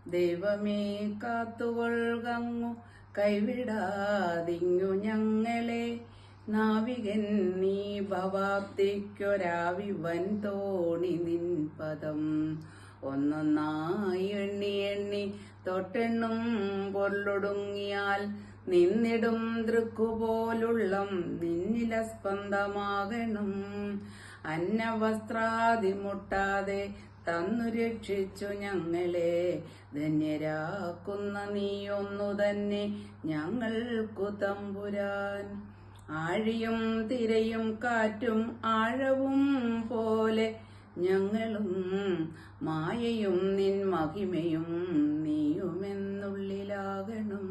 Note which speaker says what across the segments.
Speaker 1: ദൈവമേ കാത്തുകൊള്ളുകങ്ങു കൈവിടാതിങ്ങു ഞങ്ങളെ. നാവികൻ നീ ഭവാബ്ദിക്കൊരാവി വൻ തോണി നിൻ പദം. ഒന്നൊന്നായി എണ്ണി എണ്ണി തൊട്ടെണ്ണും പൊരുളൊടുങ്ങിയാൽ നിന്നിടും ദൃക്കുപോലുള്ളം നിന്നില സ്പന്ദമാകണം. അന്നവസ്ത്രാദി മുട്ടാതെ തന്നു രക്ഷിച്ചു ഞങ്ങളെ. ധന്യരാക്കുന്ന നീയൊന്നു തന്നെ ഞങ്ങൾക്കു തമ്പുരാൻ. ആഴിയും തിരയും കാറ്റും ആഴവും പോലെ ഞങ്ങളും മായയും നിൻ മഹിമയും നീയുമെന്നുള്ളിലാകണം.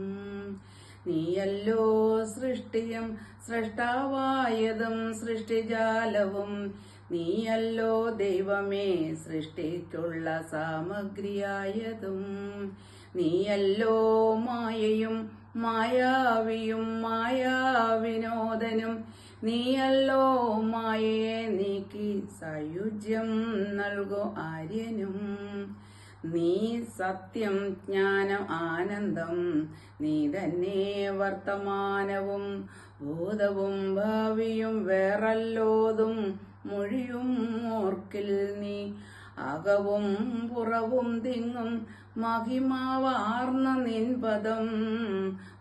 Speaker 1: നീയല്ലോ സൃഷ്ടിയും സൃഷ്ടാവായതും സൃഷ്ടിജാലവും. നീയല്ലോ ദൈവമേ സൃഷ്ടിക്കുള്ള സാമഗ്രിയായതും. നീയല്ലോ മായയും മായാവിയും മായാവിനോദനും. നീയല്ലോ മായയെ നീക്കി സായുജ്യം നൽകു ആര്യനും. നീ സത്യം ജ്ഞാനം ആനന്ദം. നീ തന്നെ വർത്തമാനവും ഭൂതവും ഭാവിയും വേറല്ലോതും മൊഴിയും ഓർക്കിൽ നീ. അകവും പുറവും തിങ്ങും മഹിമാവാർന്ന നിൻ പദം.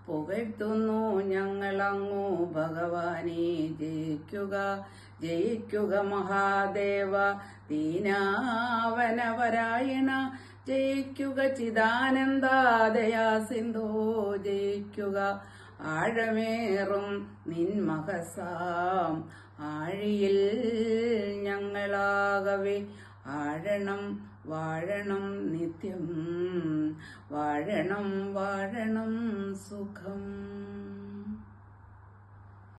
Speaker 1: പുകഴ്ത്തുന്നു ഞങ്ങളങ്ങു ഭഗവാനെ. ജയിക്കുക ജയിക്കുക മഹാദേവ ദീനാവനപരായണ. ജയിക്കുക ചിദാനന്ദാദയാ സിന്ധോ. ജയിക്കുക ആഴമേറും നിൻ മഹസാം ആഴിയിൽ ഞങ്ങളാകവേ. ആഴണം വാഴണം നിത്യം. വാഴണം വാഴണം സുഖം.